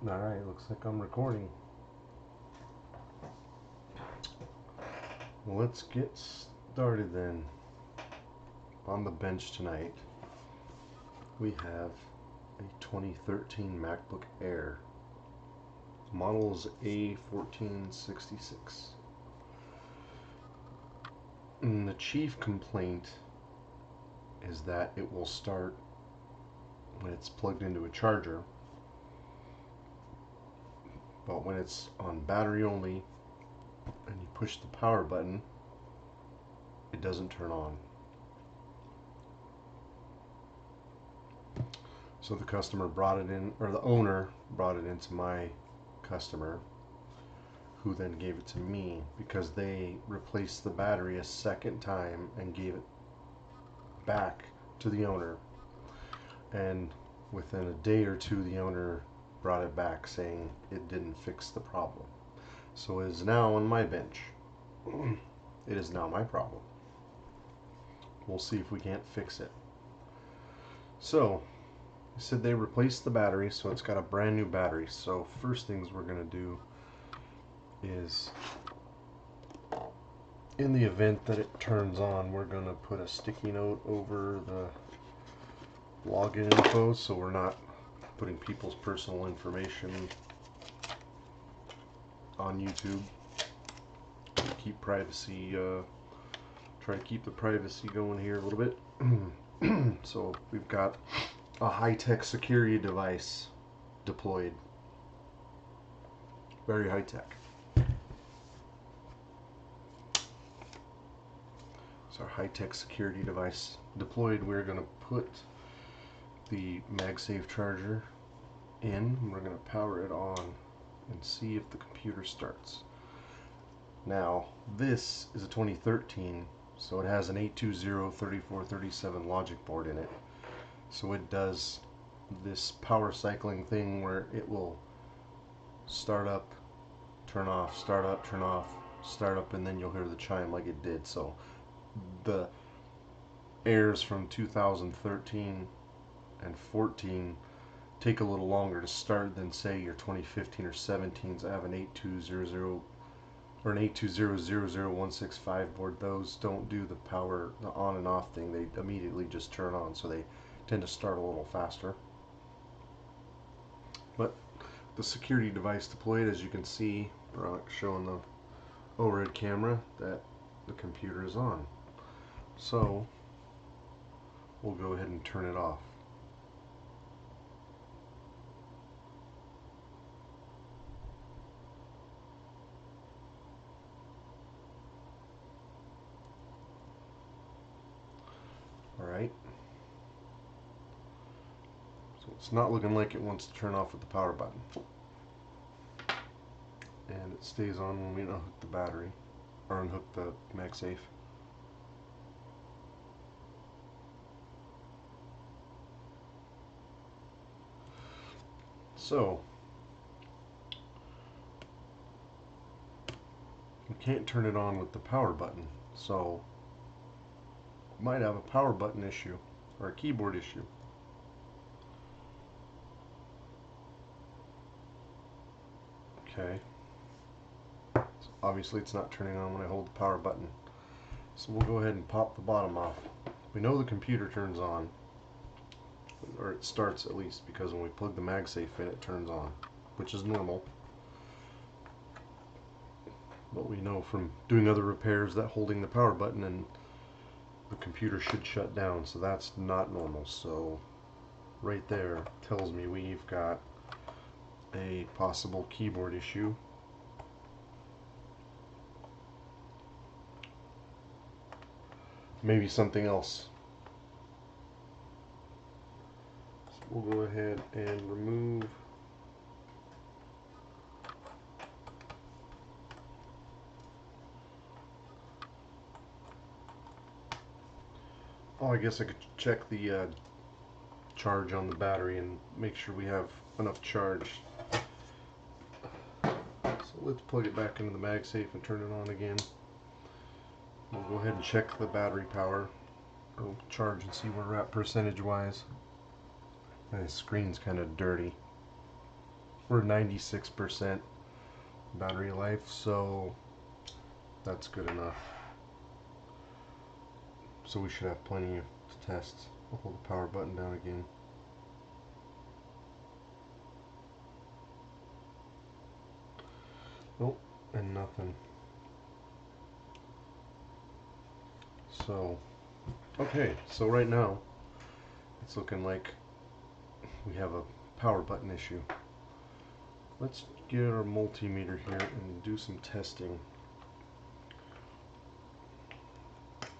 Alright, looks like I'm recording. Well, let's get started then. On the bench tonight, we have a 2013 MacBook Air. Model is A1466. And the chief complaint is that it will start when it's plugged into a charger, but when it's on battery only and you push the power button, it doesn't turn on. So the customer brought it in, or the owner brought it into my customer, who then gave it to me because they replaced the battery a second time and gave it back to the owner. And within a day or two, the owner brought it back saying it didn't fix the problem. So it is now on my bench. It is now my problem. We'll see if we can't fix it. So they said they replaced the battery, so it's got a brand new battery. So first things we're going to do is, in the event that it turns on, we're going to put a sticky note over the login info so we're not putting people's personal information on YouTube. Keep privacy, try to keep the privacy going here a little bit. So we've got a high-tech security device deployed. Very high-tech. So our high-tech security device deployed. We're going to put the MagSafe charger in. We're going to power it on and see if the computer starts. Now, this is a 2013, so it has an 820-3437 logic board in it. So it does this power cycling thing where it will start up, turn off, start up, turn off, start up, and then you'll hear the chime like it did. So the Airs from 2013 and 14 take a little longer to start than, say, your 2015 or 17s. I have an 8200 or an 820-00165 board. Those don't do the power, the on and off thing. They immediately just turn on, so they tend to start a little faster. But the security device deployed, as you can see, showing the overhead camera, that the computer is on. So we'll go ahead and turn it off. Alright. So it's not looking like it wants to turn off with the power button. And it stays on when we unhook the battery, or unhook the MagSafe. So we can't turn it on with the power button, so we might have a power button issue or a keyboard issue. Okay, so obviously it's not turning on when I hold the power button, so we'll go ahead and pop the bottom off. We know the computer turns on, or it starts at least, because when we plug the MagSafe in, it turns on, which is normal. But we know from doing other repairs that holding the power button and the computer should shut down, so that's not normal. So right there tells me we've got a possible keyboard issue. Maybe something else. So we'll go ahead and remove I guess I could check the charge on the battery and make sure we have enough charge. So let's plug it back into the MagSafe and turn it on again. We'll go ahead and check the battery power, or charge, and see where we're at percentage wise. And the screen's kind of dirty. We're 96% battery life, so that's good enough. So we should have plenty to test. I'll hold the power button down again. Nope, and nothing. So, okay, so right now it's looking like we have a power button issue. Let's get our multimeter here and do some testing. I'll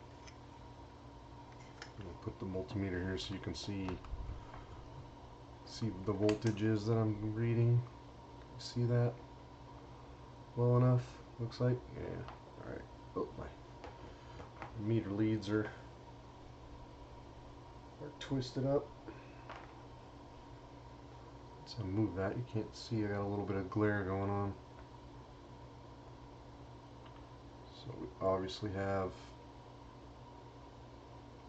put the multimeter here so you can see the voltages that I'm reading. See that well enough? Looks like, yeah. All right. Oh, my meter leads are twisted up. So move that. You can't see. I got a little bit of glare going on. So we obviously have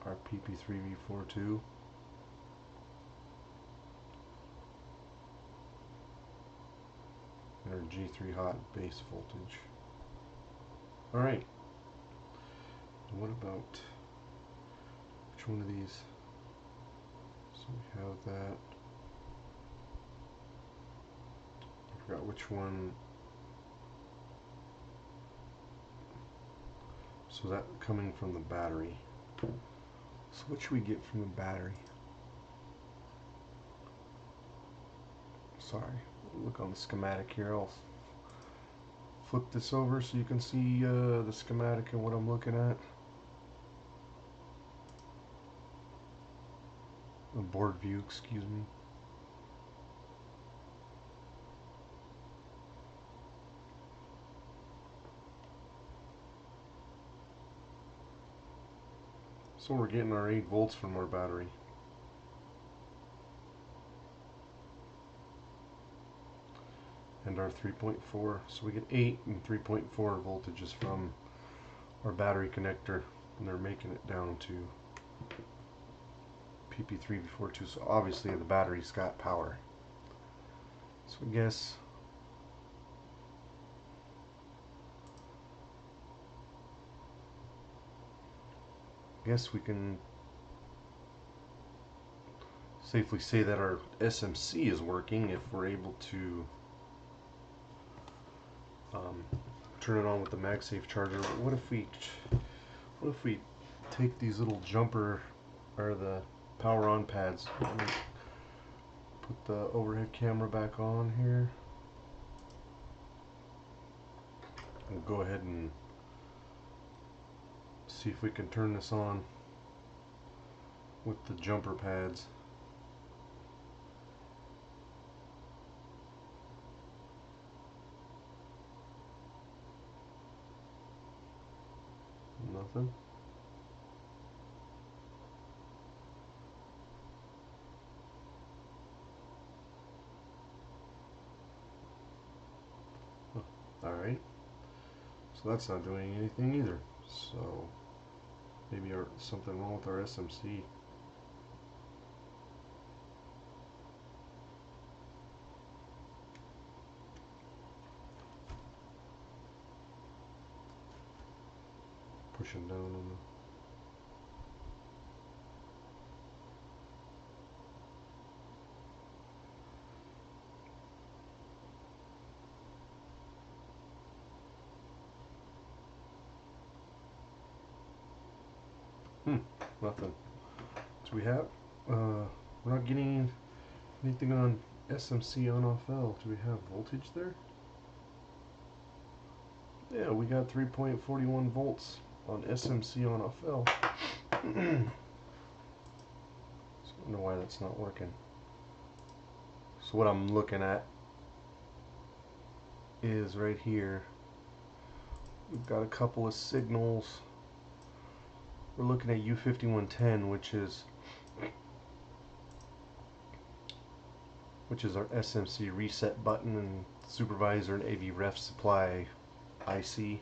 our PP3V42. And our G3 hot base voltage. Alright. What about which one of these? So we have that. I forgot which one. So that coming from the battery. So what should we get from the battery? Sorry, look on the schematic here. I'll flip this over so you can see the schematic and what I'm looking at. The board view, excuse me. So we're getting our 8 volts from our battery. And our 3.4. So we get 8 and 3.4 voltages from our battery connector. And they're making it down to PP3V42. So obviously the battery's got power. So I guess we can safely say that our SMC is working if we're able to turn it on with the MagSafe charger. What if we take these little jumper or the power on pads? Let me put the overhead camera back on here. We'll go ahead and see if we can turn this on with the jumper pads. Nothing. Alright. So that's not doing anything either. So maybe something wrong with our SMC. Pushing down on nothing. So we have we're not getting anything on SMC on off L. Do we have voltage there? Yeah, we got 3.41 volts on SMC on off L. So I don't know why that's not working. So what I'm looking at is right here. We've got a couple of signals. We're looking at U5110, which is our SMC reset button and supervisor and AV ref supply IC.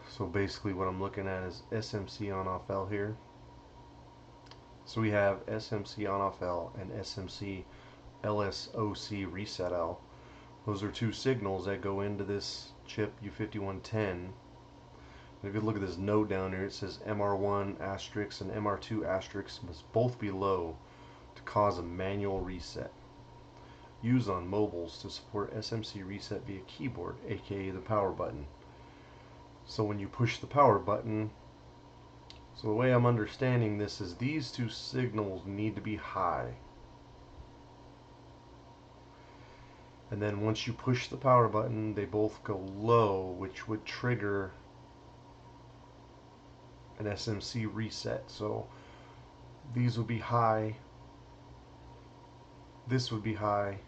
So basically what I'm looking at is SMC on off L here. So we have SMC on off L and SMC LSOC reset L. Those are two signals that go into this chip U5110. If you look at this note down here, it says MR1 asterisk and MR2 asterisk must both be low to cause a manual reset. Use on mobiles to support SMC reset via keyboard, aka the power button. So when you push the power button, so the way I'm understanding this is these two signals need to be high. And then once you push the power button, they both go low, which would trigger an SMC reset. So these would be high, this would be high,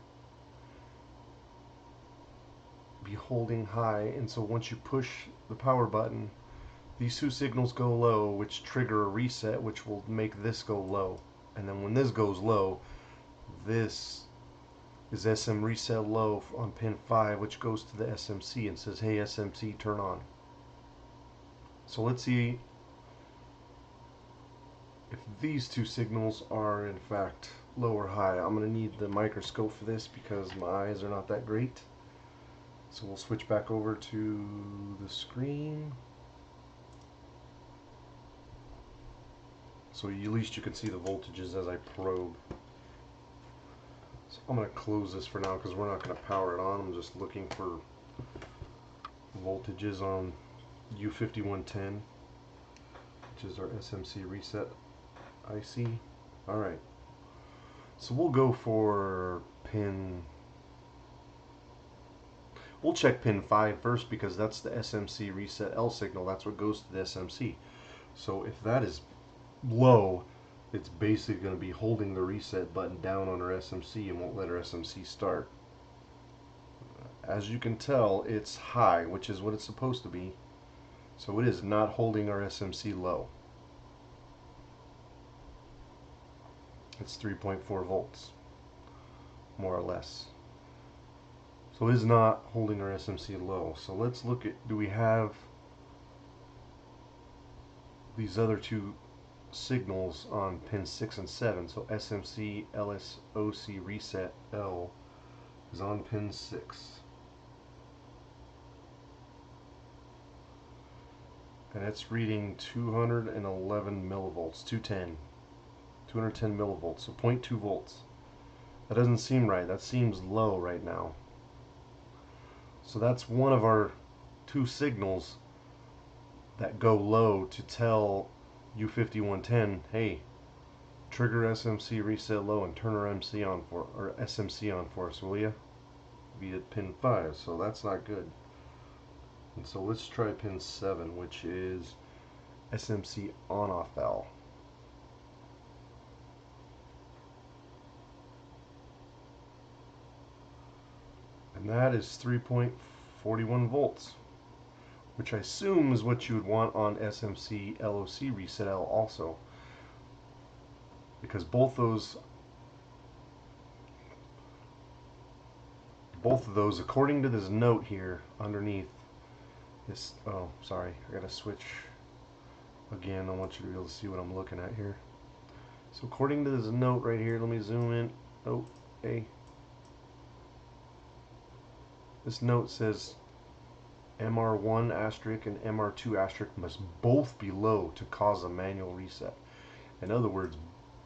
be holding high, and so once you push the power button, these two signals go low, which trigger a reset, which will make this go low. And then when this goes low, this is SM reset low on pin 5, which goes to the SMC and says, hey SMC, turn on. So let's see if these two signals are in fact low or high. I'm going to need the microscope for this because my eyes are not that great. So we'll switch back over to the screen. So at least you can see the voltages as I probe. So I'm going to close this for now because we're not going to power it on. I'm just looking for voltages on U5110, which is our SMC reset IC. Alright, so we'll go for we'll check pin 5 first because that's the SMC reset L signal. That's what goes to the SMC. So if that is low, it's basically going to be holding the reset button down on our SMC and won't let our SMC start. As you can tell, it's high, which is what it's supposed to be. So it is not holding our SMC low. It's 3.4 volts, more or less. So it is not holding our SMC low. So let's look at, do we have these other two signals on pin 6 and 7? So SMC LSOC reset L is on pin 6. And it's reading 211 millivolts, 210 millivolts, so 0.2 volts. That doesn't seem right. That seems low right now. So that's one of our two signals that go low to tell U5110, hey, trigger SMC reset low and turn our MC on for, or SMC on for us, will ya? Via pin 5, so that's not good. And so let's try pin 7, which is SMC on-off L. And that is 3.41 volts, which I assume is what you would want on SMC LOC reset L also, because both of those, according to this note here underneath this, oh sorry, I gotta switch again. I want you to be able to see what I'm looking at here. So according to this note right here, let me zoom in. Oh, hey. This note says MR1 asterisk and MR2 asterisk must both be low to cause a manual reset. In other words,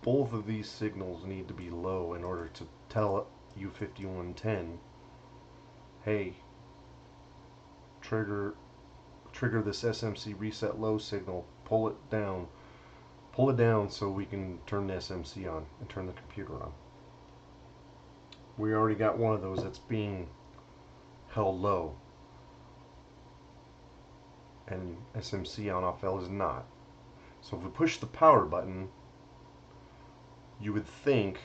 both of these signals need to be low in order to tell U5110, hey, trigger this SMC reset low signal, pull it down so we can turn the SMC on and turn the computer on. We already got one of those that's being held low, and SMC on off L is not. So if we push the power button, you would think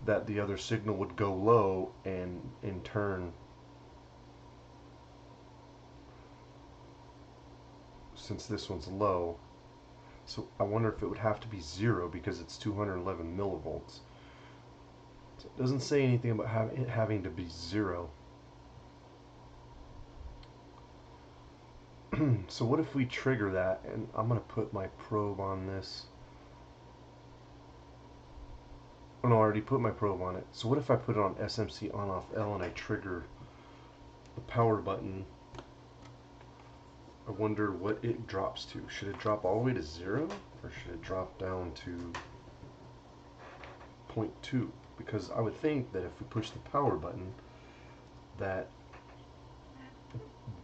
that the other signal would go low and in turn, since this one's low, so I wonder if it would have to be 0 because it's 211 millivolts. So it doesn't say anything about it having to be 0. So what if we trigger that, and I'm going to put my probe on this Oh no, I already put my probe on it. So what if I put it on SMC on off L and I trigger the power button? I wonder what it drops to. Should it drop all the way to 0? Or should it drop down to 0.2? Because I would think that if we push the power button, that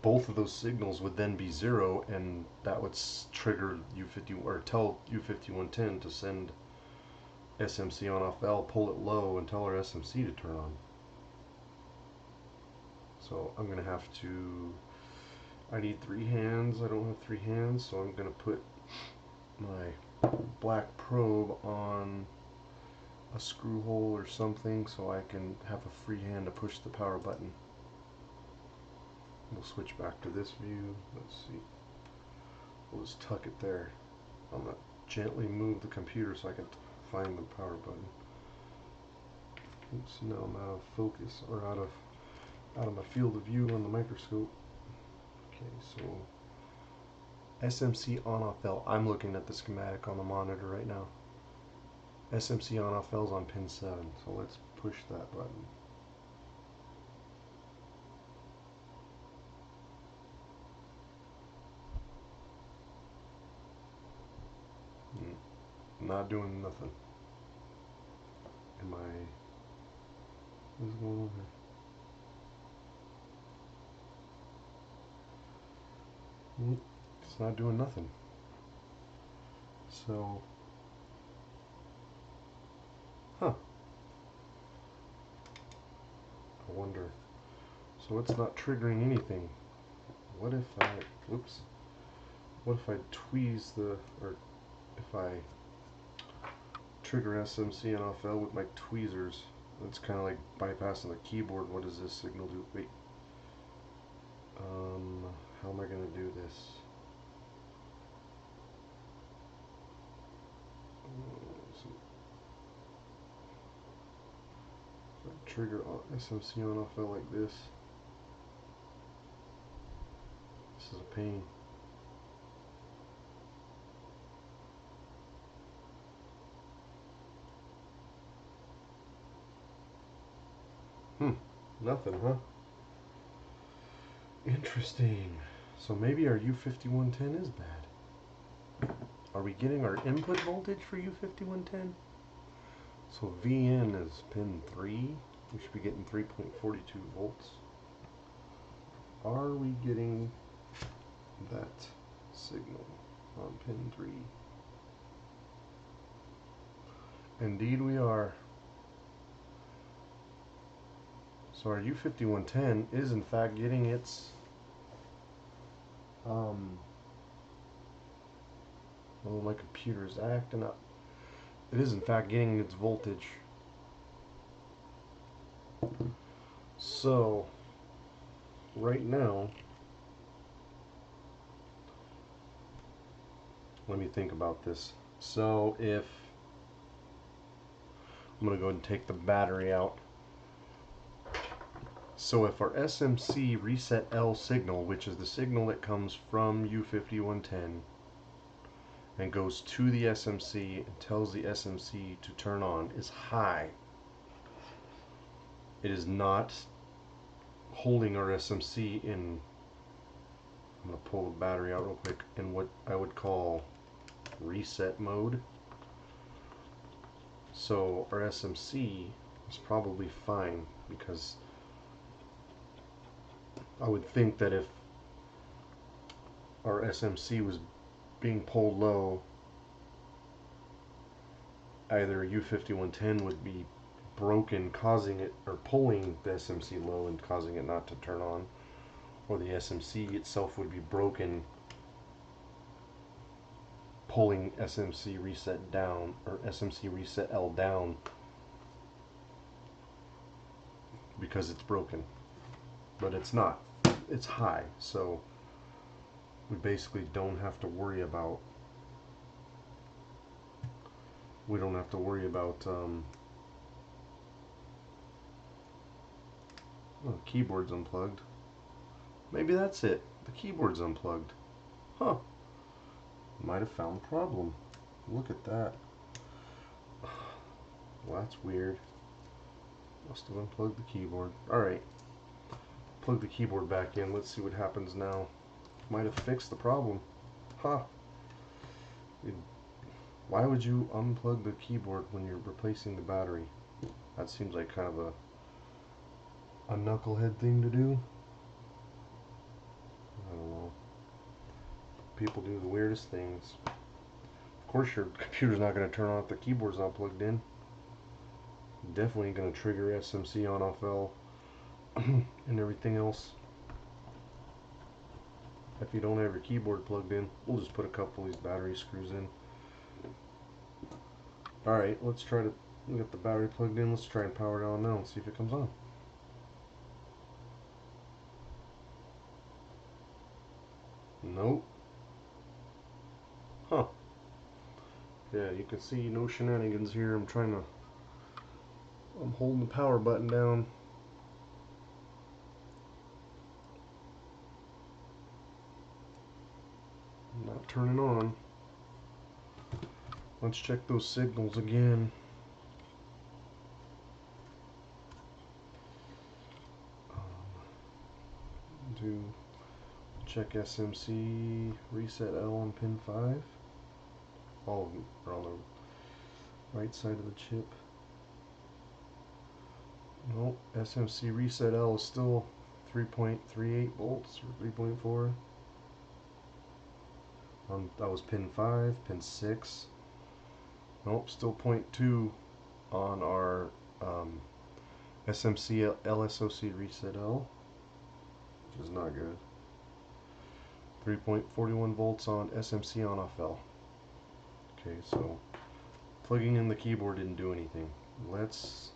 both of those signals would then be 0, and that would trigger U50 or tell U5110 to send SMC on off L, pull it low, and tell our SMC to turn on. So I'm gonna have to. I need 3 hands. I don't have 3 hands, so I'm gonna put my black probe on a screw hole or something so I can have a free hand to push the power button. We'll switch back to this view. Let's see. We'll just tuck it there. I'm gonna gently move the computer so I can find the power button. Oops, now I'm out of focus, or out of my field of view on the microscope. Okay, so SMC on off L. I'm looking at the schematic on the monitor right now. SMC on off L is on pin 7, so let's push that button. Not doing nothing. What's going on here? It's not doing nothing. So, I wonder. So it's not triggering anything. What if I, what if I tweeze or if I trigger SMC and off L with my tweezers? It's kind of like bypassing the keyboard. What does this signal do? Wait. How am I going to do this? If I trigger SMC on off L like this is a pain. Nothing, huh? Interesting. So maybe our U5110 is bad. Are we getting our input voltage for U5110? So VN is pin 3. We should be getting 3.42 volts. Are we getting that signal on pin 3? Indeed we are. So our U5110 is in fact getting its oh, my computer's acting up. It is in fact getting its voltage. So right now, let me think about this. So if I'm going to go ahead and take the battery out. So if our SMC reset L signal, which is the signal that comes from U5110 and goes to the SMC and tells the SMC to turn on, is high, it is not holding our SMC in, I'm going to pull the battery out real quick, in what I would call reset mode. So our SMC is probably fine, because I would think that if our SMC was being pulled low, either U5110 would be broken, causing it, or pulling the SMC low and causing it not to turn on, or the SMC itself would be broken, pulling SMC reset down, or SMC reset L down, because it's broken. But it's not. It's high, so we basically don't have to worry about oh, the keyboard's unplugged. Maybe that's it. The keyboard's unplugged. Huh. Might have found the problem. Look at that. Well, that's weird. Must have unplugged the keyboard. Alright, plug the keyboard back in. Let's see what happens now. Might have fixed the problem. Huh. Why would you unplug the keyboard when you're replacing the battery? That seems like kind of a knucklehead thing to do. I don't know. People do the weirdest things. Of course your computer's not going to turn on if the keyboard's not plugged in. Definitely going to trigger SMC on off L and everything else. If you don't have your keyboard plugged in, we'll just put a couple of these battery screws in. Alright, let's try to get the battery plugged in. Let's try and power it on now and see if it comes on. Nope. Huh. Yeah, you can see no shenanigans here. I'm holding the power button down. Not turning on. Let's check those signals again. To check SMC, reset L on pin 5. All of them are on the right side of the chip. Nope, SMC reset L is still 3.38 volts or 3.4. That was pin 5, pin 6. Nope, still 0.2 on our SMC LSOC reset L, which is not good. 3.41 volts on SMC on off L. Okay, so plugging in the keyboard didn't do anything. Let's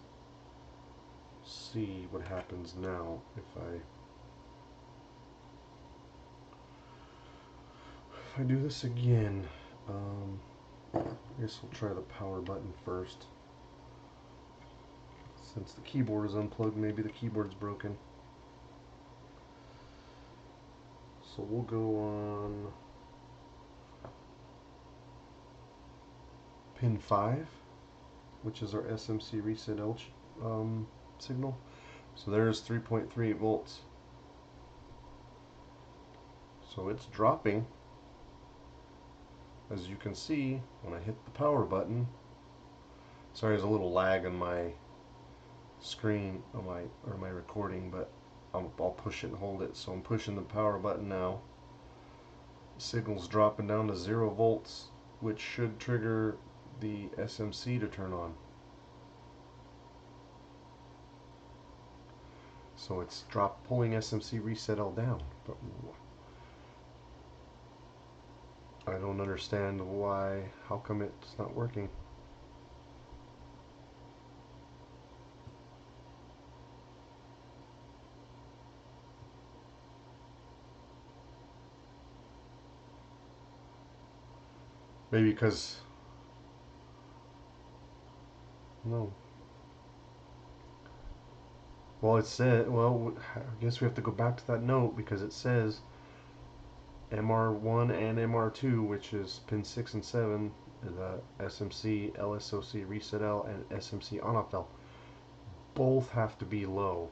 see what happens now if I do this again. I guess we'll try the power button first. Since the keyboard is unplugged, maybe the keyboard's broken. So we'll go on pin 5, which is our SMC reset L signal. So there's 3.38 volts. So it's dropping. As you can see, when I hit the power button, sorry, there's a little lag on my screen on my recording, but I'll push it and hold it. So I'm pushing the power button now. The signal's dropping down to 0 volts, which should trigger the SMC to turn on. So it's pulling SMC reset L down, but I don't understand why. How come it's not working? Maybe because no. Well, it said. Well, I guess we have to go back to that note because it says MR1 and MR2, which is pin 6 and 7, the SMC, LSOC, reset L, and SMC on-off L, both have to be low.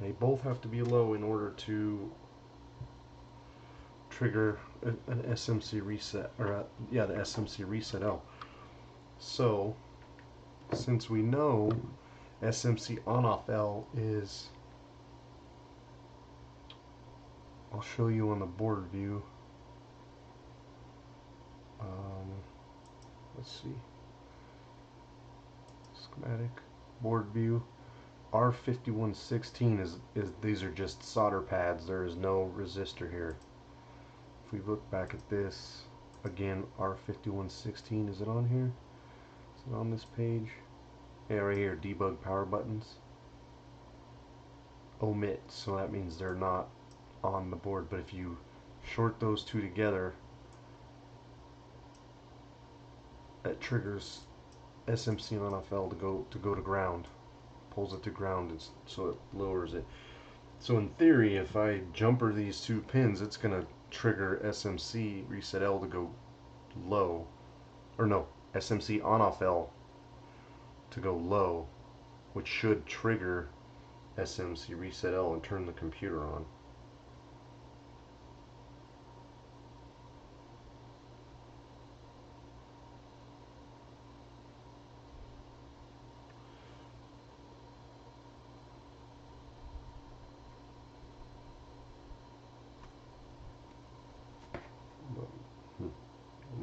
They both have to be low in order to trigger an SMC reset, or the SMC reset L. So, since we know SMC on-off L is, I'll show you on the board view. Let's see, schematic, board view. R5116 is these are just solder pads. There is no resistor here. If we look back at this again, R5116, is it on here? Is it on this page? Yeah, right here, debug power buttons. Omit, so that means they're not on the board, but if you short those two together, that triggers SMC on off L to go to ground, pulls it to ground, so it lowers it. So in theory, if I jumper these two pins, it's gonna trigger SMC reset L to go low, or no, SMC on off L to go low, which should trigger SMC reset L and turn the computer on.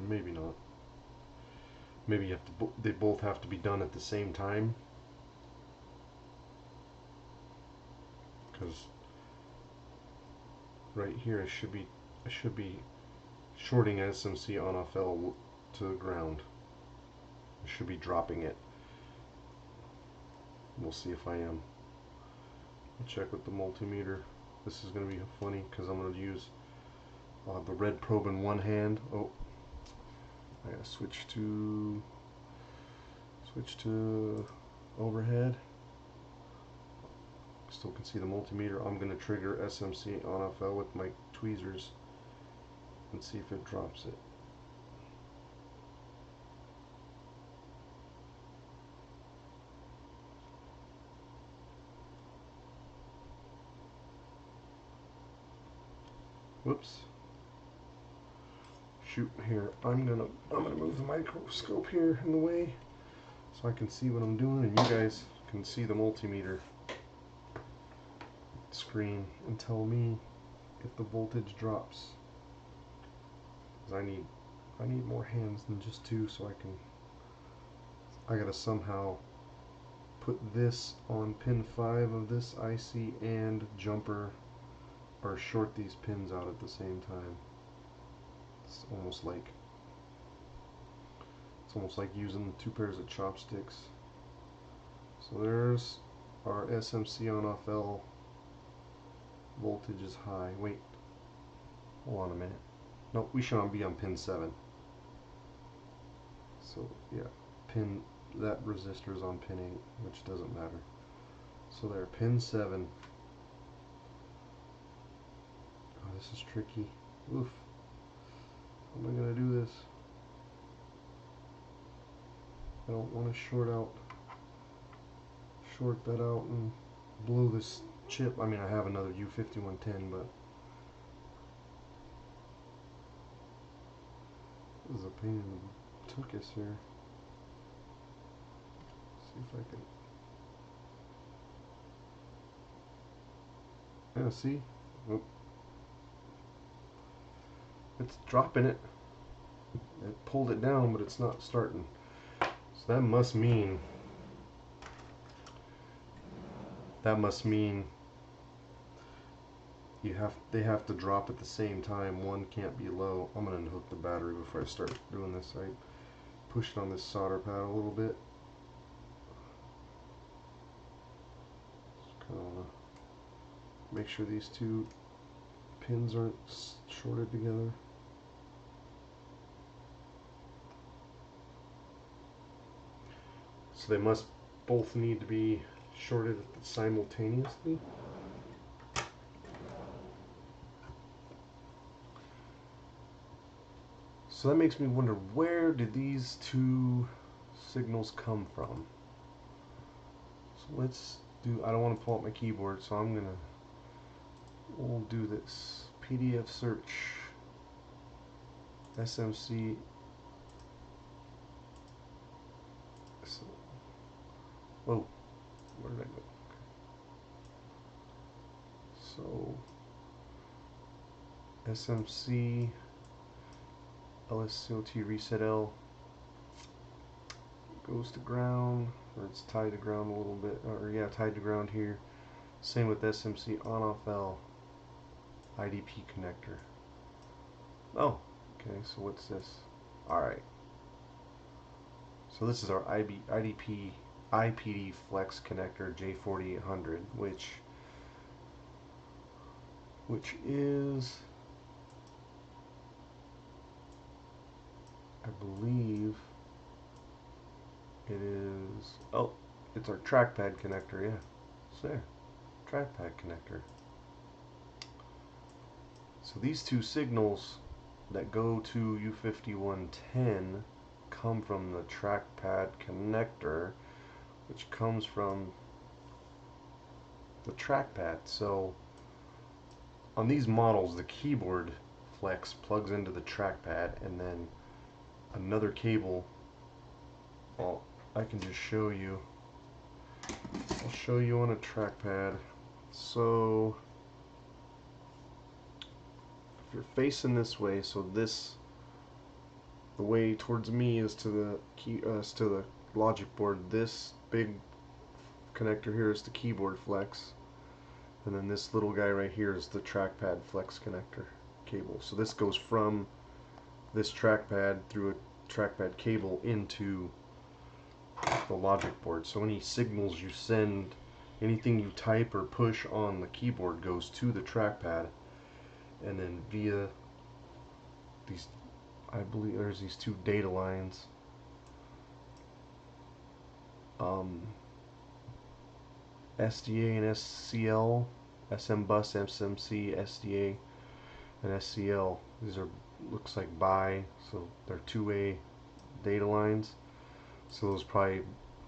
Maybe not. Maybe you have to. They both have to be done at the same time. Because right here, I should be shorting SMC on off L to the ground. I should be dropping it. We'll see if I am. I'll check with the multimeter. This is going to be funny because I'm going to use the red probe in one hand. Oh, I gotta switch to overhead. Still can see the multimeter. I'm gonna trigger SMC on off L with my tweezers and see if it drops it. Whoops. Shoot, here. I'm gonna move the microscope here in the way so I can see what I'm doing and you guys can see the multimeter screen and tell me if the voltage drops. 'Cause I need more hands than just two, so I gotta somehow put this on pin 5 of this IC and jumper, or short these pins out at the same time. It's almost like using 2 pairs of chopsticks. So there's our SMC on off L. Voltage is high. Wait, hold on a minute. Nope, we should be on pin 7. So yeah, that resistor is on pin 8, which doesn't matter. So there, pin 7. Oh, this is tricky. Oof. How am I gonna do this? I don't want to short that out and blow this chip. I mean, I have another U5110, but this is a pain in the tuchus here. See if I can. Yeah, see? Oh. It's dropping it. It pulled it down, but it's not starting. So that must mean they have to drop at the same time. One can't be low. I'm gonna unhook the battery before I start doing this. I pushed on this solder pad a little bit. Just kind of wanna make sure these two pins aren't shorted together. So they must both need to be shorted simultaneously. So that makes me wonder, where did these two signals come from? So let's do, I don't want to pull up my keyboard, so we'll do this. PDF search SMC. So, whoa, where did I go? So SMC LSCOT reset L goes to ground, or it's tied to ground a little bit, or yeah, tied to ground here. Same with SMC on off L IDP connector. Oh, okay, so what's this? Alright. So this is our IPD flex connector J4800, which is, I believe it is, oh, it's our trackpad connector, yeah. It's there. Trackpad connector. So these two signals that go to U5110 come from the trackpad connector, which comes from the trackpad. So on these models, the keyboard flex plugs into the trackpad, and then another cable, well, I can just show you. I'll show you on a trackpad. So if you're facing this way, so this, the way towards me is to the key, to the logic board. This big connector here is the keyboard flex, and then this little guy right here is the trackpad flex connector cable. So this goes from this trackpad through a trackpad cable into the logic board. So any signals you send, anything you type or push on the keyboard goes to the trackpad, and then via these, I believe there's these two data lines, SDA and SCL, SM bus, SMC, SDA, and SCL. These are, looks like bi, so they're two-way data lines. So those probably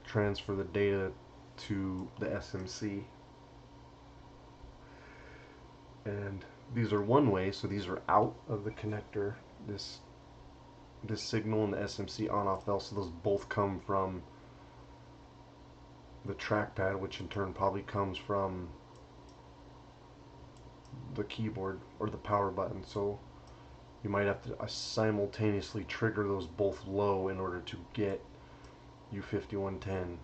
transfer the data to the SMC. And these are one way, so these are out of the connector. This signal and the SMC on off L, so those both come from the trackpad, which in turn probably comes from the keyboard or the power button. So you might have to simultaneously trigger those both low in order to get U5110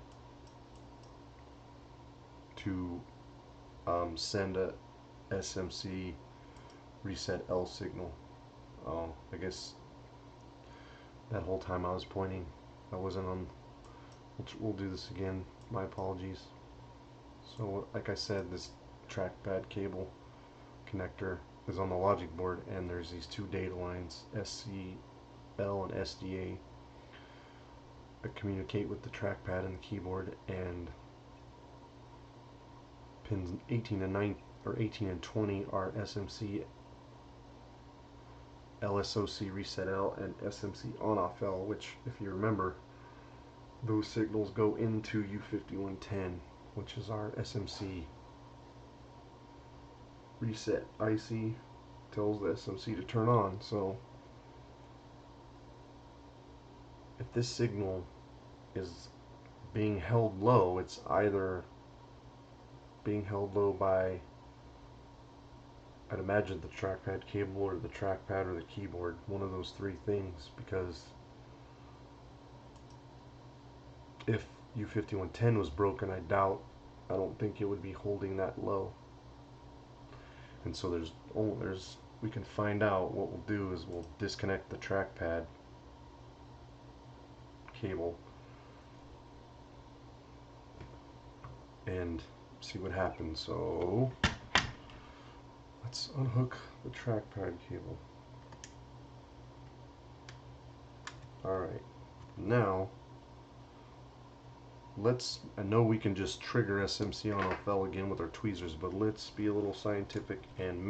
to send a SMC reset L signal. I guess that whole time I was pointing, I wasn't on. We'll do this again. My apologies. So like I said, this trackpad cable connector is on the logic board, and there's these two data lines, SCL and SDA, that communicate with the trackpad and the keyboard, and pins 18 and 9 or 18 and 20 are SMC, LSOC reset L, and SMC on off L, which, if you remember, those signals go into U5110, which is our SMC reset IC, tells the SMC to turn on. So if this signal is being held low, it's either being held low by, I'd imagine, the trackpad cable or the trackpad or the keyboard, one of those three things, because if U5110 was broken, I don't think it would be holding that low. And so we can find out. What we'll do is we'll disconnect the trackpad cable and see what happens. So let's unhook the trackpad cable. Alright, now I know we can just trigger SMC on FL again with our tweezers, but let's be a little scientific and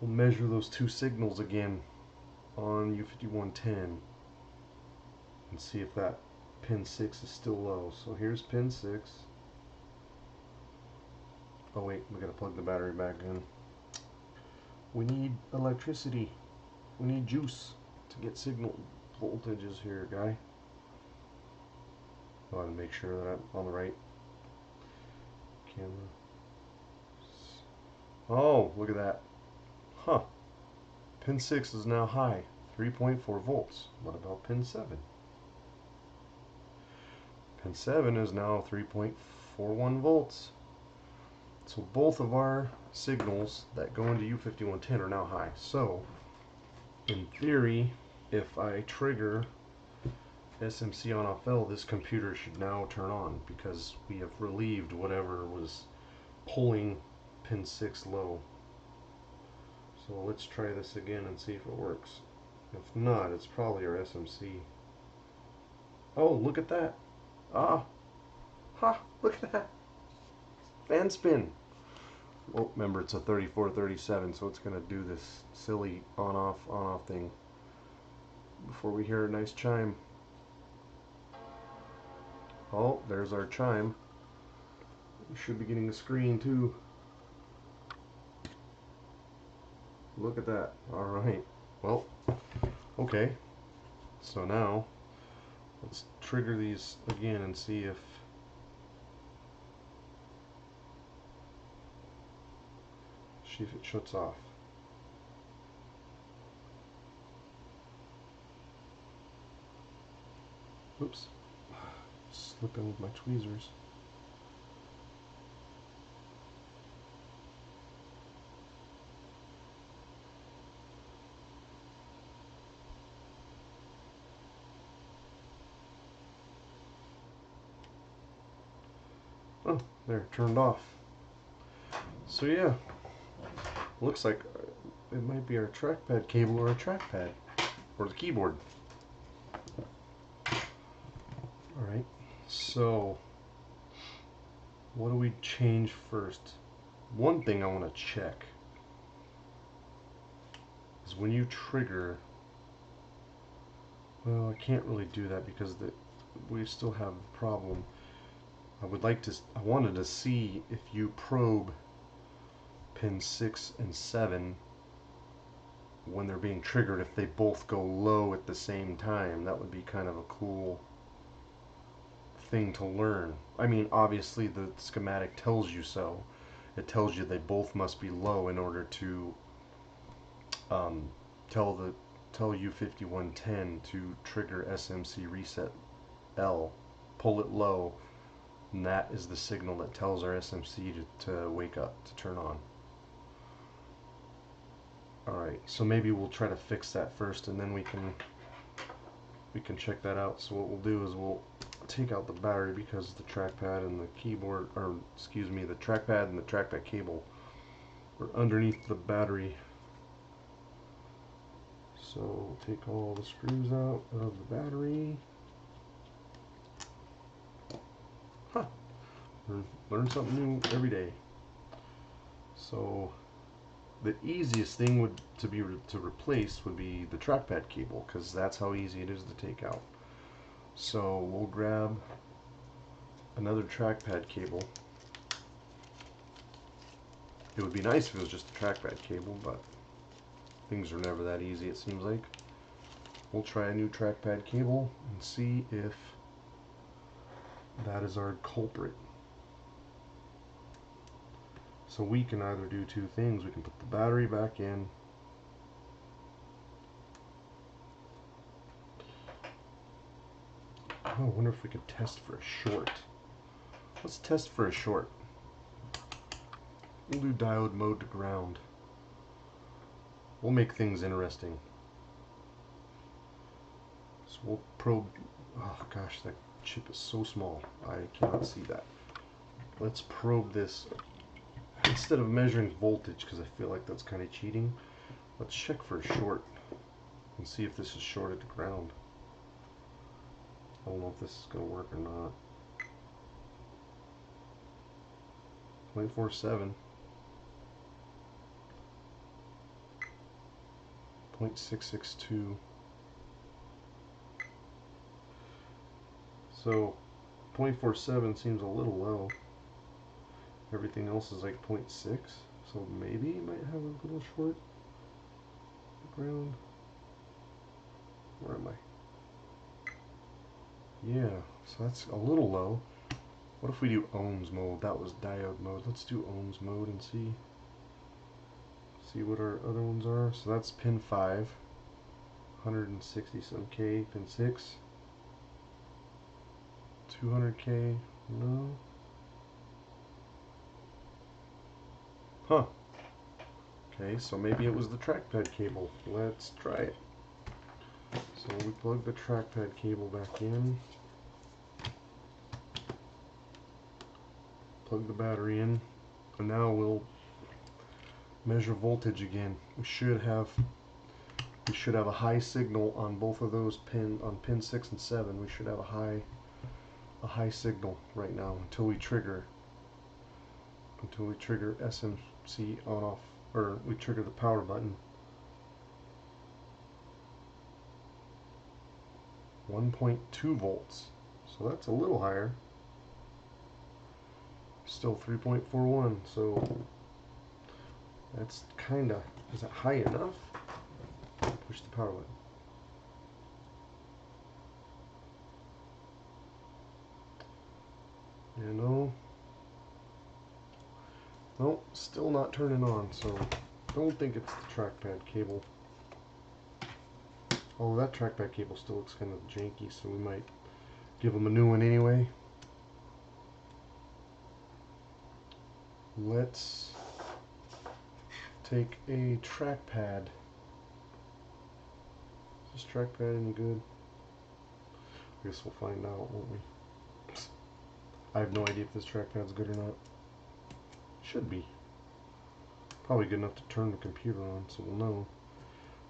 we'll measure those two signals again on U5110 and see if that pin 6 is still low. So here's pin 6. Oh wait, we gotta plug the battery back in. We need electricity. We need juice to get signal voltages here, guy. I want to make sure that I'm on the right camera. Oh, look at that. Huh. Pin 6 is now high, 3.4 volts. What about pin 7? Pin 7 is now 3.41 volts. So both of our signals that go into U5110 are now high. So, in theory, if I trigger SMC on off L, this computer should now turn on, because we have relieved whatever was pulling pin 6 low. So let's try this again and see if it works. If not, it's probably our SMC. Oh, look at that. Ah, ha, look at that. Fan spin. Oh, remember it's a 3437, so it's going to do this silly on-off thing before we hear a nice chime. Oh, there's our chime. We should be getting a screen too. Look at that. Alright. Well, okay. So now, let's trigger these again and see if it shuts off. Oops. Slipping with my tweezers. Oh, there, turned off. So yeah, looks like it might be our trackpad cable or a trackpad, or the keyboard. Alright, so what do we change first? One thing I want to check is when you trigger, well, I can't really do that because we still have the problem. I wanted to see if you probe pin 6 and 7 when they're being triggered, if they both go low at the same time. That would be kind of a cool thing to learn. I mean, obviously the schematic tells you so. It tells you they both must be low in order to tell U5110 to trigger SMC reset L, pull it low, and that is the signal that tells our SMC to wake up, to turn on. Alright, so maybe we'll try to fix that first and then we can check that out. So what we'll do is we'll take out the battery because the trackpad and the keyboard, or excuse me, the trackpad and the trackpad cable are underneath the battery. So we'll take all the screws out of the battery. Huh. Learn something new every day. So the easiest thing to replace would be the trackpad cable, because that's how easy it is to take out. So we'll grab another trackpad cable. It would be nice if it was just a trackpad cable, but things are never that easy, it seems like. We'll try a new trackpad cable and see if that is our culprit. So we can either do two things. We can put the battery back in. Oh, I wonder if we could test for a short. Let's test for a short. We'll do diode mode to ground. We'll make things interesting. So we'll probe. Oh gosh, that chip is so small. I cannot see that. Let's probe this. Instead of measuring voltage, because I feel like that's kind of cheating, let's check for a short and see if this is shorted to ground. I don't know if this is going to work or not. 0.47. 0.662. So 0.47 seems a little low. Everything else is like 0.6, so maybe it might have a little short ground. Where am I? Yeah, so that's a little low. What if we do ohms mode? That was diode mode. Let's do ohms mode and see what our other ones are. So that's pin 5, 160 some K, pin 6, 200K, no. Huh. Okay, so maybe it was the trackpad cable. Let's try it. So we plug the trackpad cable back in. Plug the battery in. And now we'll measure voltage again. We should have a high signal on both of those on pin 6 and 7. We should have a high signal right now until we trigger. until we trigger SMC on off, or we trigger the power button. 1.2 volts, so that's a little higher. Still 3.41, so that's kinda, is it high enough? Push the power button. You know, nope, still not turning on, so don't think it's the trackpad cable. Oh, that trackpad cable still looks kind of janky, so we might give them a new one anyway. Let's take a trackpad. Is this trackpad any good? I guess we'll find out, won't we? I have no idea if this trackpad's good or not. Should be. Probably good enough to turn the computer on, so we'll know.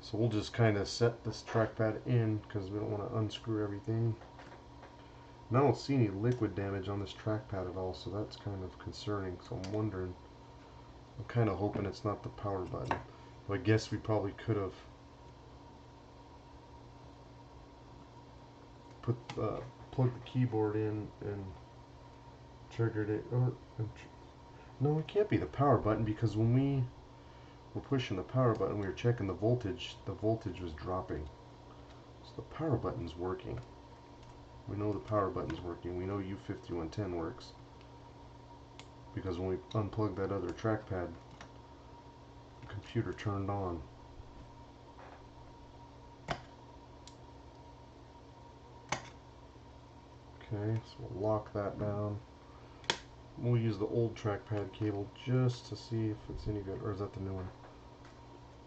So we'll just kind of set this trackpad in because we don't want to unscrew everything. And I don't see any liquid damage on this trackpad at all, so that's kind of concerning. So I'm wondering, I'm kind of hoping it's not the power button. But I guess we probably could have plugged the keyboard in and triggered it. No, it can't be the power button, because when we were pushing the power button, we were checking the voltage was dropping. So the power button's working. We know the power button's working. We know U5110 works, because when we unplugged that other trackpad, the computer turned on. Okay, so we'll lock that down. We'll use the old trackpad cable just to see if it's any good. Or is that the new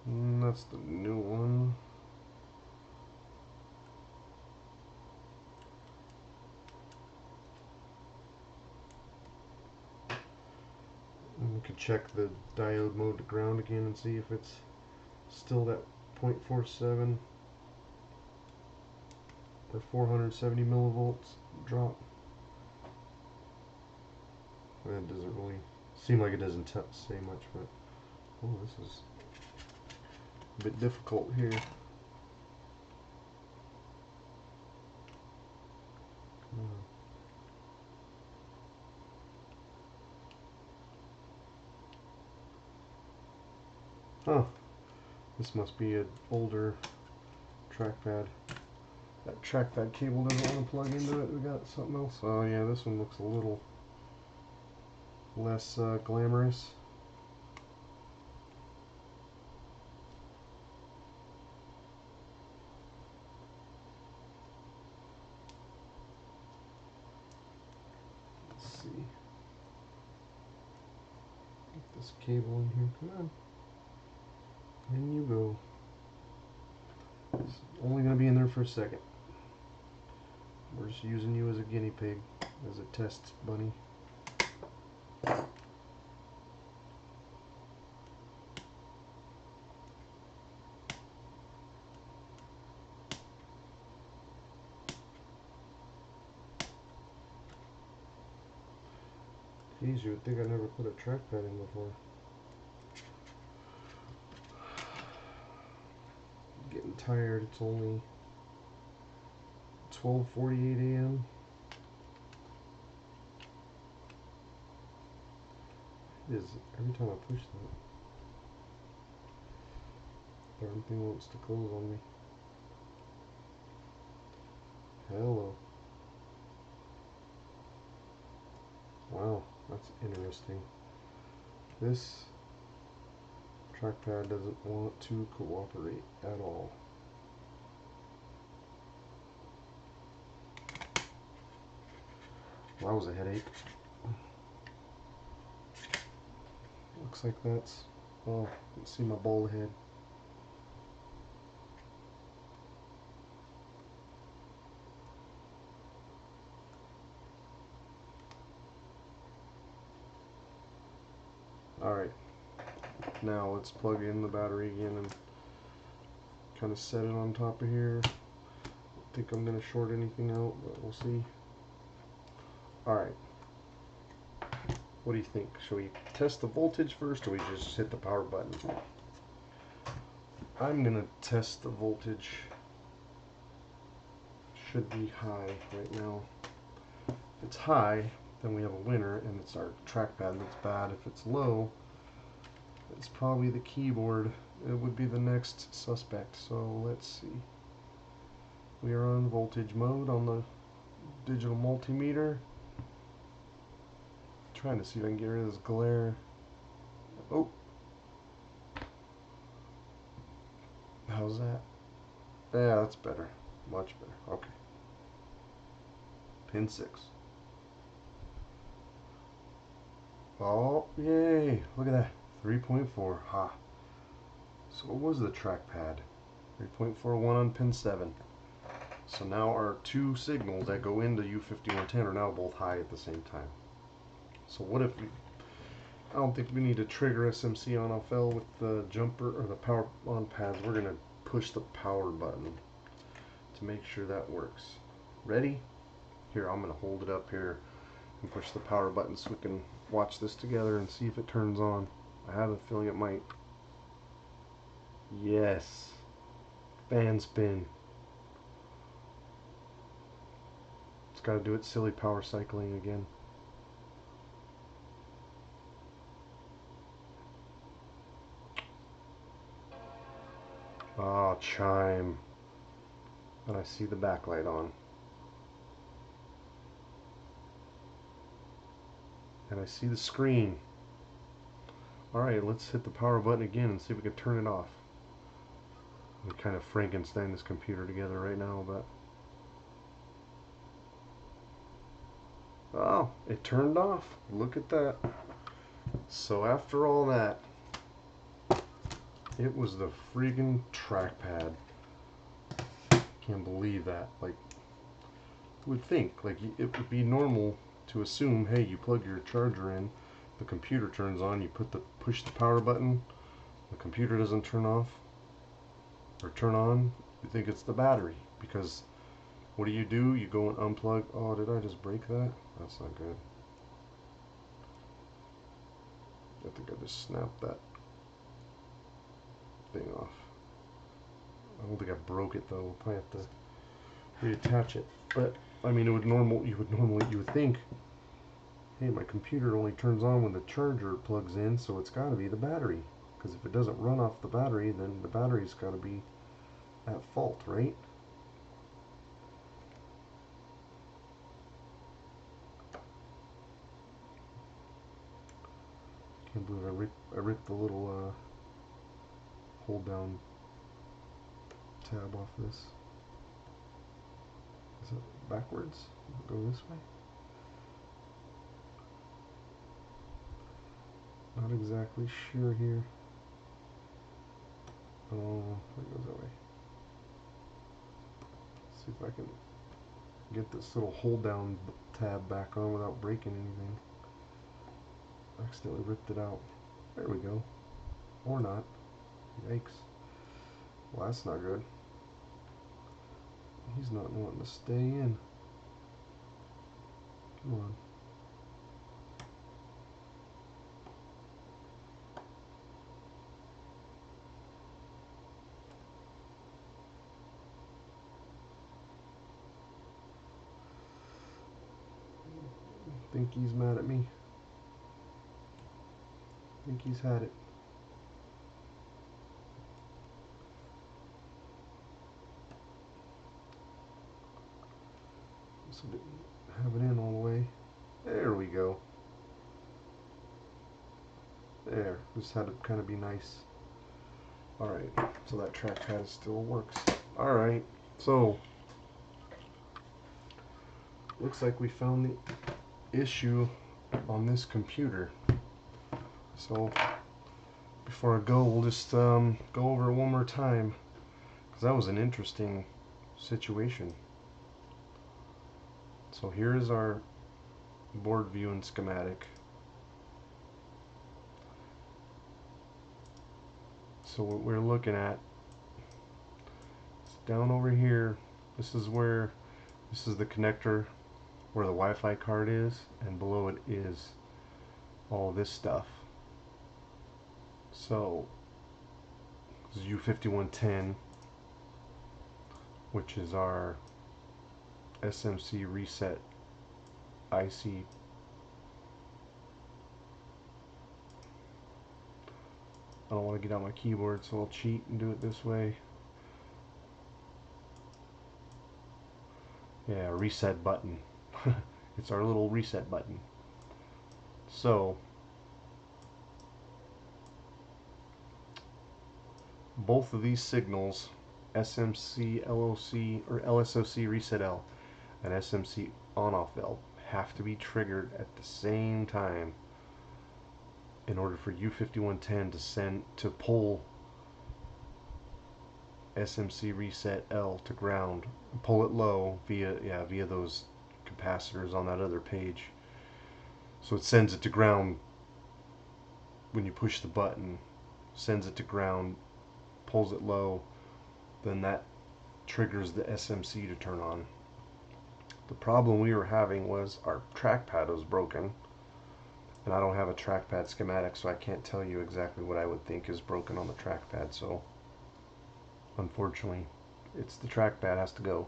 one? That's the new one. And we could check the diode mode to ground again and see if it's still that 0.47 or 470 millivolts drop. That doesn't really seem like it doesn't say much, but oh, this is a bit difficult here. Huh. This must be an older trackpad. That trackpad cable doesn't want to plug into it. We got something else. Oh yeah, this one looks a little less glamorous. Let's see. Get this cable in here. Come on. In you go. It's only going to be in there for a second. We're just using you as a guinea pig, as a test bunny. Geez, you would think I never put a trackpad in before. Getting tired. It's only 12:48 a.m. It is every time I push that, everything wants to close on me. Hello. Wow, that's interesting. This trackpad doesn't want to cooperate at all. That was a headache. Looks like that's, oh, you can see my bald head. Alright, now let's plug in the battery again and kind of set it on top of here. I think I'm going to short anything out, but we'll see. Alright, What do you think? Should we test the voltage first, or we just hit the power button? I'm gonna test the voltage. Should be high right now. If it's high, then we have a winner, and it's our trackpad that's bad. If it's low, it's probably the keyboard. It would be the next suspect. So let's see. We are on voltage mode on the digital multimeter. Trying to see if I can get rid of this glare. Oh. How's that? Yeah, that's better. Much better. Okay. Pin 6. Oh, yay. Look at that. 3.4. Ha. So what was the trackpad? 3.41 on pin 7. So now our two signals that go into U5110 are now both high at the same time. So what if we... I don't think we need to trigger SMC on FL with the jumper or the power on pads. We're going to push the power button to make sure that works. Ready? Here, I'm going to hold it up here and push the power button so we can watch this together and see if it turns on. I have a feeling it might. Yes. Fan spin. It's got to do its silly power cycling again. Ah, chime. And I see the backlight on. And I see the screen. Alright, let's hit the power button again and see if we can turn it off. I'm kind of Frankenstein this computer together right now, but... Oh, it turned off. Look at that. So after all that, it was the freaking trackpad. Can't believe that. Like, you would think, like, it would be normal to assume, hey, you plug your charger in, the computer turns on, you push the power button, the computer doesn't turn off or turn on, you think it's the battery. Because what do? You go and unplug. Oh, did I just break that? That's not good. I think I just snapped that thing off. I don't think I broke it though. We'll probably have to reattach it. But I mean, you would think, hey, my computer only turns on when the charger plugs in, so it's got to be the battery. Because if it doesn't run off the battery, then the battery's got to be at fault, right? Can't believe I ripped the little hold down tab off this. Is it backwards? Go this way? Not exactly sure here. Oh, it goes that way. Let's see if I can get this little hold down tab back on without breaking anything. I accidentally ripped it out. There we go. Or not. Yikes. Well, that's not good. He's not wanting to stay in. Come on. I think he's mad at me. I think he's had it. So didn't have it in all the way. There we go. There. Just had to kind of be nice. Alright, so that trackpad still works. Alright, so looks like we found the issue on this computer. So before I go, we'll just go over it one more time, because that was an interesting situation. So here's our board view and schematic. So what we're looking at is down over here. This is the connector where the Wi-Fi card is, and below it is all this stuff. So this is U5110, which is our SMC reset IC. I don't want to get out my keyboard, so I'll cheat and do it this way. Yeah, reset button. It's our little reset button. So both of these signals, SMC LOC or LSOC reset L and SMC on off valve, have to be triggered at the same time in order for U5110 to pull SMC reset L to ground, pull it low via those capacitors on that other page. So it sends it to ground when you push the button, sends it to ground, pulls it low, then that triggers the SMC to turn on. The problem we were having was our trackpad was broken, and I don't have a trackpad schematic, so I can't tell you exactly what I would think is broken on the trackpad. So unfortunately, it's the trackpad has to go.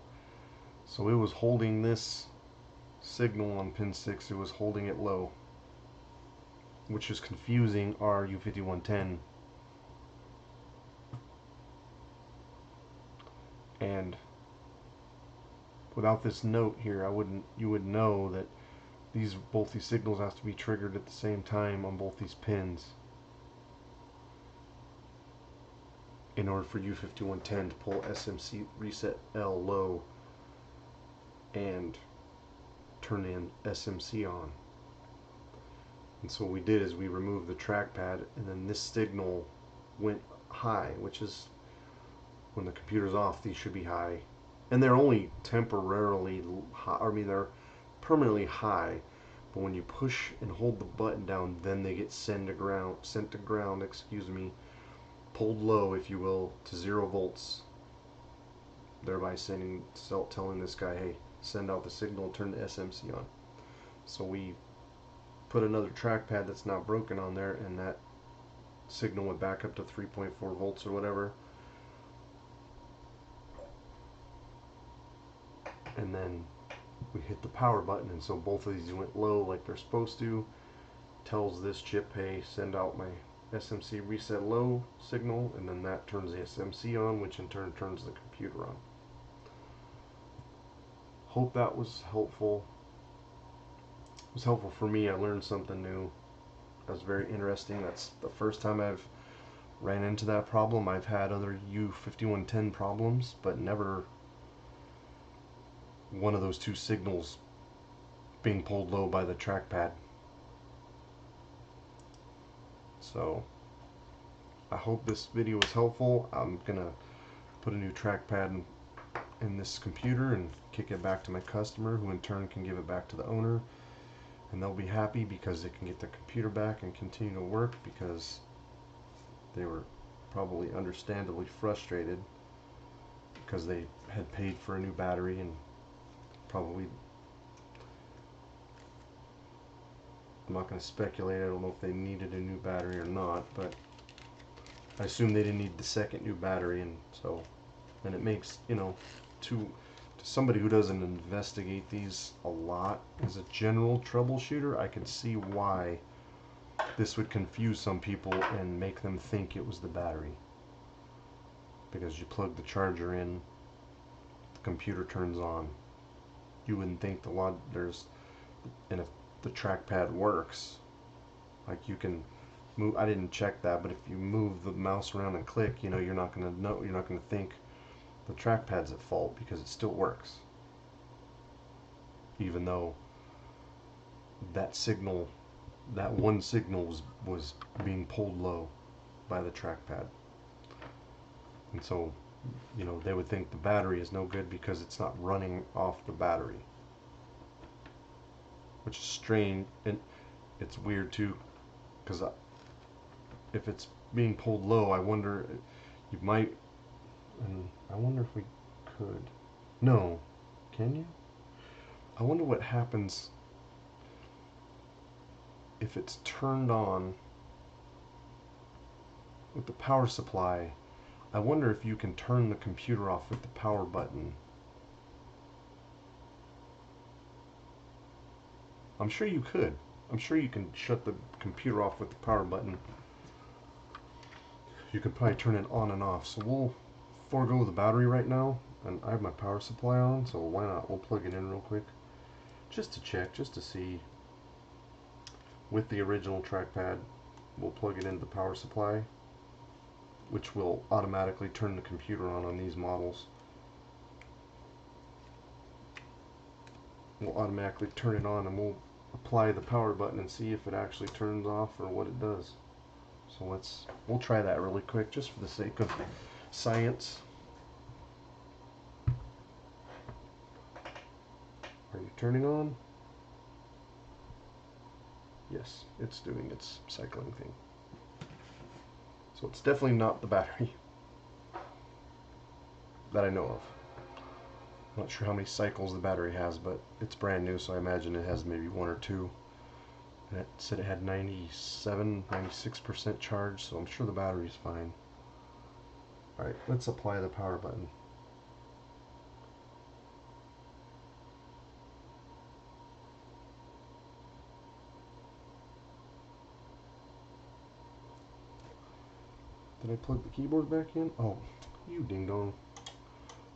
So it was holding this signal on pin 6, it was holding it low, which is confusing our U5110. And without this note here, you would know that both these signals have to be triggered at the same time on both these pins in order for U5110 to pull SMC reset L low and turn in SMC on. And so what we did is we removed the trackpad, and then this signal went high, which is when the computer's off, these should be high. And they're only temporarily high, they're permanently high, but when you push and hold the button down, then they get sent to ground, pulled low, if you will, to 0 volts, thereby telling this guy, hey, send out the signal and turn the SMC on. So we put another trackpad that's not broken on there, and that signal went back up to 3.4 volts or whatever. And then we hit the power button, and so both of these went low like they're supposed to. Tells this chip, hey, send out my SMC reset low signal, and then that turns the SMC on, which in turn turns the computer on. Hope that was helpful. It was helpful for me. I learned something new. That was very interesting. That's the first time I've ran into that problem. I've had other U5110 problems, but never one of those two signals being pulled low by the trackpad. So I hope this video was helpful. I'm gonna put a new trackpad in this computer and kick it back to my customer, who in turn can give it back to the owner, and they'll be happy because they can get their computer back and continue to work, because they were probably understandably frustrated because they had paid for a new battery, and probably, I'm not going to speculate, I don't know if they needed a new battery or not, but I assume they didn't need the second new battery. And so, and it makes, to somebody who doesn't investigate these a lot, as a general troubleshooter, I can see why this would confuse some people and make them think it was the battery, because you plug the charger in, the computer turns on. You wouldn't think and if the trackpad works, like you can move, I didn't check that, but if you move the mouse around and click, you're not going to think the trackpad's at fault, because it still works, even though that one signal was being pulled low by the trackpad. And so, they would think the battery is no good because it's not running off the battery, which is strange. And it's weird too, because if it's being pulled low, I wonder, you might, and I wonder if we could, no, can you? I wonder what happens if if it's turned on with the power supply, I wonder if you can turn the computer off with the power button. I'm sure you could. I'm sure you can shut the computer off with the power button. You could probably turn it on and off. So we'll forego the battery right now, and I have my power supply on, so why not? We'll plug it in real quick just to check, just to see. With the original trackpad, we'll plug it into the power supply, which will automatically turn the computer on these models. We'll automatically turn it on, and we'll apply the power button and see if it actually turns off or what it does. So we'll try that really quick just for the sake of science. Are you turning on? Yes, it's doing its cycling thing. So it's definitely not the battery that I know of. I'm not sure how many cycles the battery has, but it's brand new, so I imagine it has maybe one or two. And it said it had 96% charge, so I'm sure the battery's fine. Alright, let's apply the power button. Did I plug the keyboard back in? Oh, you ding dong.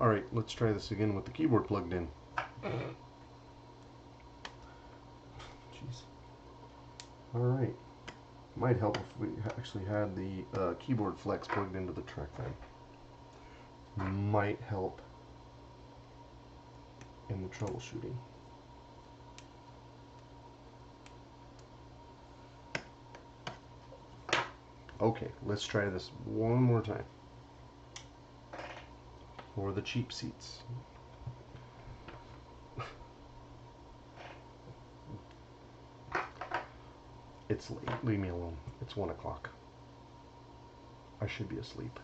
Alright, let's try this again with the keyboard plugged in. Jeez. Alright. Might help if we actually had the keyboard flex plugged into the trackpad. Might help in the troubleshooting. Okay, let's try this one more time. For the cheap seats. It's late. Leave me alone. It's 1 o'clock. I should be asleep.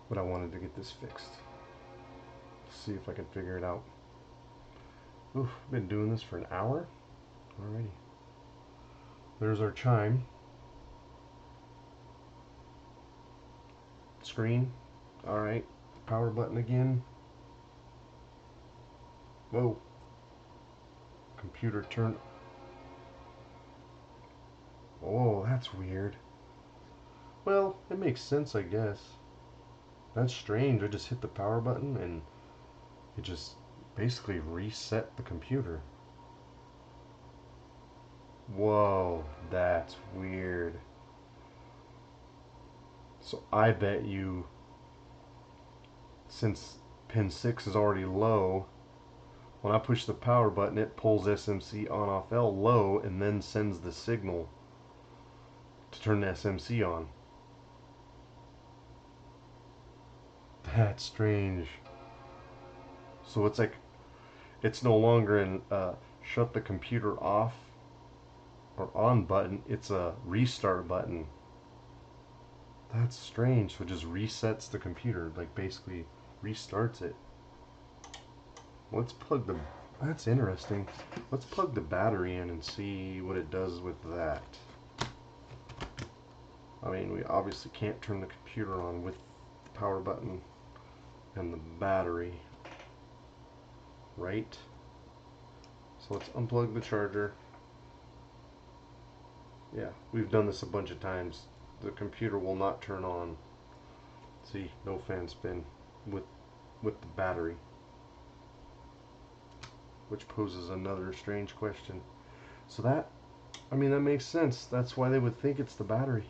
But I wanted to get this fixed. See if I can figure it out. Oof, I've been doing this for an hour? Alrighty. There's our chime. Screen. Alright. Power button again. Whoa. Computer turn. Oh, that's weird. Well, it makes sense, I guess. That's strange. I just hit the power button and it just basically reset the computer. Whoa, that's weird. So I bet you, since pin 6 is already low, when I push the power button, it pulls SMC on off L low and then sends the signal to turn the SMC on. That's strange. So it's like, it's no longer an shut the computer off or on button, it's a restart button. That's strange. So it just resets the computer, like basically restarts it. Let's plug the, that's interesting. Let's plug the battery in and see what it does with that. I mean, we obviously can't turn the computer on with the power button and the battery, right? So let's unplug the charger. Yeah, we've done this a bunch of times. The computer will not turn on. See, no fan spin with the battery, which poses another strange question. So that, I mean, that makes sense. That's why they would think it's the battery,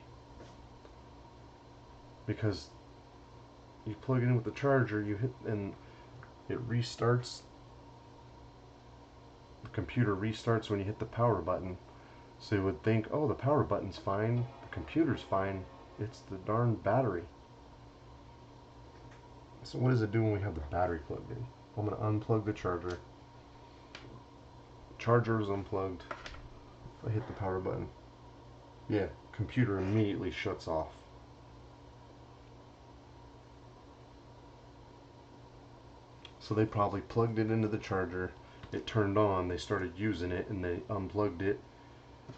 because you plug it in with the charger, you hit, and it restarts. The computer restarts when you hit the power button. So you would think, oh, the power button's fine, the computer's fine, it's the darn battery. So what does it do when we have the battery plugged in? I'm going to unplug the charger. Charger is unplugged. If I hit the power button, yeah, computer immediately shuts off. So they probably plugged it into the charger, it turned on, they started using it, and they unplugged it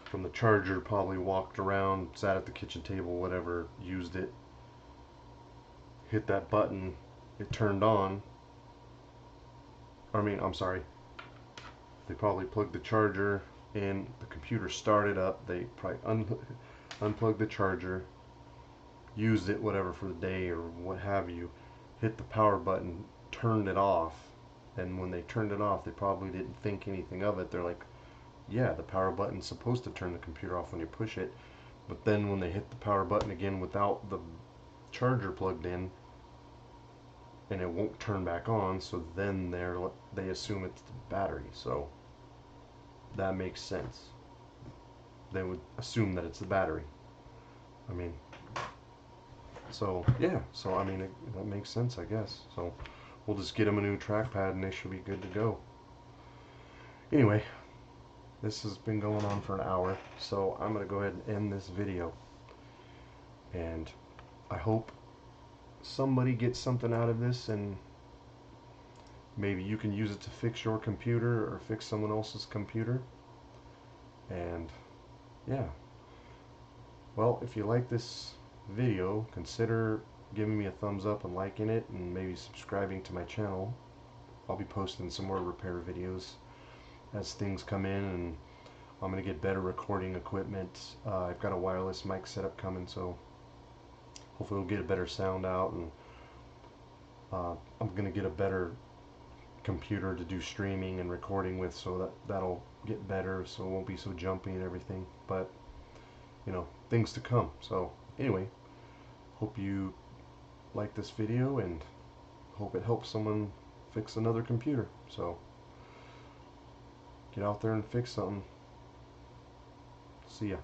from the charger, probably walked around, sat at the kitchen table, whatever, used it, hit that button, it turned on. I'm sorry, they probably plugged the charger in, the computer started up, they probably unplugged the charger, used it, whatever, for the day or what have you, hit the power button, turned it off, and when they turned it off, they probably didn't think anything of it. They're like, yeah, the power button's supposed to turn the computer off when you push it, but then when they hit the power button again without the charger plugged in, and it won't turn back on, so then they assume it's the battery. So that makes sense. They would assume that it's the battery. I mean, so yeah, so I mean, that makes sense, I guess. So we'll just get them a new trackpad and they should be good to go. Anyway, this has been going on for an hour, so I'm going to go ahead and end this video. And I hope somebody gets something out of this, and maybe you can use it to fix your computer or fix someone else's computer. And yeah, well, if you like this video, consider giving me a thumbs up and liking it, and maybe subscribing to my channel. I'll be posting some more repair videos as things come in, and I'm going to get better recording equipment. I've got a wireless mic setup coming, so hopefully we'll get a better sound out, and I'm going to get a better computer to do streaming and recording with, so that'll get better, so it won't be so jumpy and everything. But you know, things to come. So anyway, hope you like this video, and hope it helps someone fix another computer. So get out there and fix something. See ya.